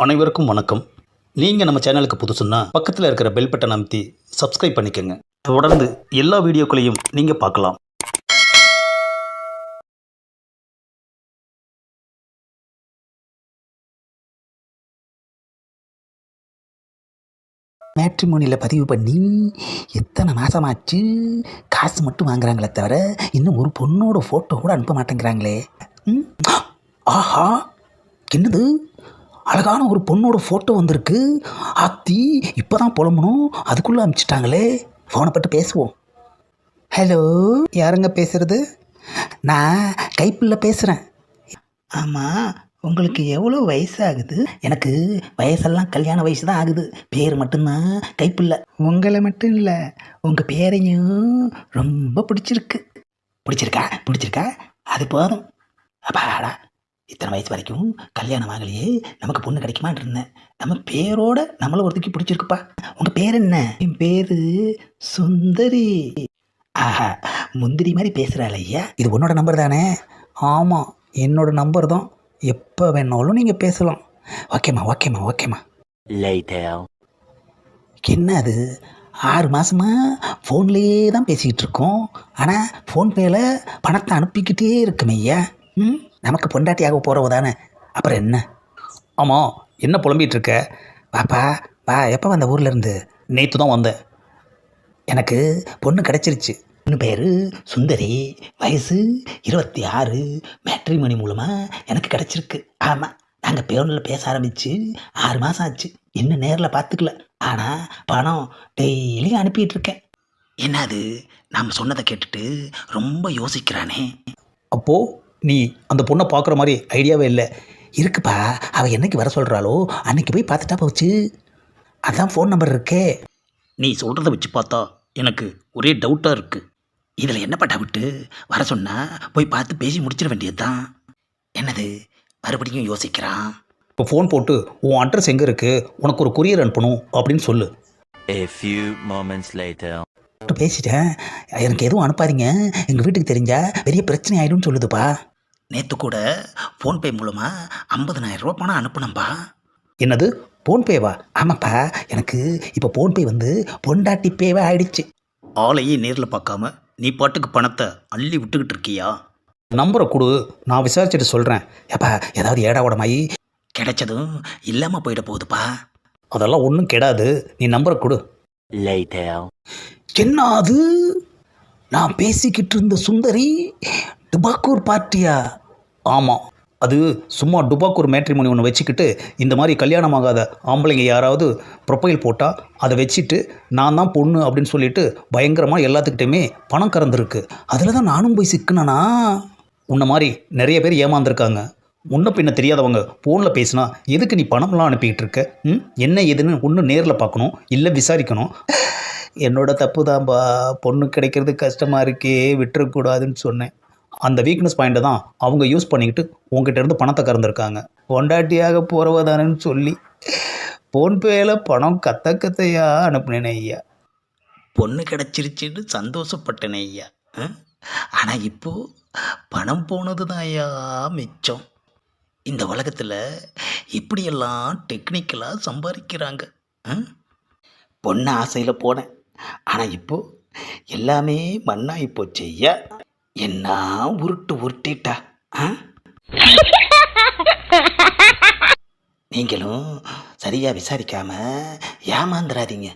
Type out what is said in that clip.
அனைவருக்கும் வணக்கம். நீங்கள் நம்ம சேனலுக்கு புதுசுன்னா பக்கத்தில் இருக்கிற பெல் பட்டன் அமைத்தி சப்ஸ்கிரைப் பண்ணிக்கோங்க. தொடர்ந்து எல்லா வீடியோக்களையும் நீங்கள் பார்க்கலாம். மேட்ரிமோனியில் பதிவு பண்ணி எத்தனை மாதமாச்சு? காசு மட்டும் வாங்குறாங்களே தவிர இன்னும் ஒரு பொண்ணோட ஃபோட்டோ கூட அனுப்ப மாட்டேங்கிறாங்களே. ம் ஆஹா, என்னது அழகான ஒரு பொண்ணோட ஃபோட்டோ வந்திருக்கு. ஆத்தி, இப்போ தான் புலம்பணும், அதுக்குள்ளே அனுப்பிச்சிட்டாங்களே. ஃபோனை பட்டு பேசுவோம். ஹலோ, யாருங்க பேசுகிறது? நான் கைப்பிள்ளை பேசுகிறேன். ஆமாம், உங்களுக்கு எவ்வளோ வயசாகுது? எனக்கு வயசெல்லாம் கல்யாண வயசு தான் ஆகுது. பேர் மட்டும்தான் கைப்பிள்ளை. உங்களை மட்டும் இல்லை, உங்கள் பேரையும் ரொம்ப பிடிச்சிருக்கு. பிடிச்சிருக்கா? அது போதும். அப்பாடா, இத்தனை வயசு வரைக்கும் கல்யாணம் ஆகலையே, நமக்கு பொண்ணு கிடைக்குமான்னு இருந்தேன். நம்ம பேரோட நம்மளை ஒருத்திக்கு பிடிச்சிருக்குப்பா. உங்கள் பேர் என்ன? என் பேர் சுந்தரி. ஆஹா, முந்திரி மாதிரி பேசுகிறாள் ஐயா. இது உன்னோட நம்பர் தானே? ஆமாம், என்னோட நம்பர் தான். எப்போ வேணாலும் நீங்கள் பேசலாம். ஓகேம்மா. என்ன அது, 6 மாதமாக ஃபோன்லேயே தான் பேசிக்கிட்டு இருக்கோம். ஆனால் ஃபோன்பேயில் பணத்தை அனுப்பிக்கிட்டே இருக்குமே ஐயா. நமக்கு பொண்டாட்டியாக போகிறவ தானே, அப்புறம் என்ன? ஆமாம், என்ன புலம்பிகிட்டு இருக்க? பாப்பா வா, எப்போ வந்த ஊர்லேருந்து? நேற்று தான் வந்தேன். எனக்கு பொண்ணு கிடச்சிருச்சு. பொண்ணு பேர் சுந்தரி, வயசு 26. மேட்ரிமோனி மூலமாக எனக்கு கிடச்சிருக்கு. ஆமாம், நாங்கள் பேரில் பேச ஆரம்பித்து 6 மாதம் ஆச்சு. இன்னும் நேரில் பார்த்துக்கல, ஆனால் பணம் டெய்லியும் அனுப்பிட்டுருக்கேன். என்னது, நாம் சொன்னதை கேட்டுட்டு ரொம்ப யோசிக்கிறானே. அப்போது நீ அந்த பொண்ணை பார்க்குற மாதிரி ஐடியாவே இல்லை. இருக்குப்பா, அவள் என்னைக்கு வர சொல்கிறாளோ அன்னைக்கு போய் பார்த்துட்டா போச்சு. அதான் ஃபோன் நம்பர் இருக்கே. நீ சொல்கிறத வச்சு பார்த்தா எனக்கு ஒரே டவுட்டாக இருக்குது. இதில் என்னப்பா டவுட்டு? வர சொன்னால் போய் பார்த்து பேசி முடிச்சிட வேண்டியது தான். என்னது, மறுபடியும் யோசிக்கிறான். இப்போ ஃபோன் போட்டு உன் அட்ரஸ் எங்கே இருக்குது, உனக்கு ஒரு கொரியர் அனுப்பணும் அப்படின்னு சொல்லு. A few moments later. பேசிட்டேன், எனக்கு எதுவும் அனுப்பாதீங்க, எங்கள் வீட்டுக்கு தெரிஞ்சால் பெரிய பிரச்சனை ஆகிடும்னு சொல்லுதுப்பா. நேற்று கூட ஃபோன்பே மூலமாக 50,000 ரூபா பணம் அனுப்புனப்பா. என்னது, ஃபோன்பேவா? ஆமாப்பா, எனக்கு இப்போ ஃபோன்பே வந்து பொண்டாட்டி பேவே ஆயிடுச்சு. ஆளையே நேரில் பார்க்காம நீ பாட்டுக்கு பணத்தை அள்ளி விட்டுக்கிட்டு இருக்கியா? நம்பரை கொடு, நான் விசாரிச்சுட்டு சொல்கிறேன். ஏப்பா, ஏதாவது ஏடாவோடமாயி கிடைச்சதும் இல்லாமல் போயிட போகுதுப்பா. அதெல்லாம் ஒன்றும் கெடாது, நீ நம்பரை கொடு. Later. என்ன அது, நான் பேசிக்கிட்டு இருந்த சுந்தரி டுபாக்கூர் பார்ட்டியா? ஆமாம், அது சும்மா டுபாக்கூர் மேட்ரிமோனி ஒன்று வச்சுக்கிட்டு இந்த மாதிரி கல்யாணமாகாத ஆம்பளைங்க யாராவது ப்ரொஃபைல் போட்டால் அதை வச்சுட்டு நான் தான் பொண்ணு அப்படின்னு சொல்லிட்டு பயங்கரமாக எல்லாத்துக்கிட்டையுமே பணம் கறந்துருக்கு. அதில் தான் நானும் போய் சிக்கினேனா? உன்ன மாதிரி நிறைய பேர் ஏமாந்துருக்காங்க. முன்ன பின்ன தெரியாதவங்க ஃபோனில் பேசினா எதுக்கு நீ பணம்லாம் அனுப்பிக்கிட்டு இருக்க? என்ன ஏதுன்னு ஒன்று நேரில் பார்க்கணும், இல்லை விசாரிக்கணும். என்னோட தப்பு தான்பா, பொண்ணு கிடைக்கிறது கஷ்டமாக இருக்கே, விட்டுறக்கூடாதுன்னு சொன்னேன். அந்த வீக்னஸ் பாயிண்ட்டை தான் அவங்க யூஸ் பண்ணிக்கிட்டு உங்ககிட்ட இருந்து பணத்தை கறந்துருக்காங்க. பொண்டாட்டியாக போகிறவதானன்னு சொல்லி ஃபோன்பேயில் பணம் கத்தையா அனுப்புனேனே ஐயா. பொண்ணு கிடச்சிருச்சுன்னு சந்தோஷப்பட்டேனே ஐயா. ஆனால் இப்போது பணம் போனது தான் ஐயா மிச்சம். இந்த உலகத்தில் இப்படியெல்லாம் டெக்னிக்கலாக சம்பாதிக்கிறாங்க. பொண்ணு ஆசையில் போனேன், ஆனால் இப்போது எல்லாமே மண்ணாகி போச்சு ஐயா. என்ன உருட்டிட்டா. நீங்களும் சரியாக விசாரிக்காமல் ஏமாந்துடாதீங்க.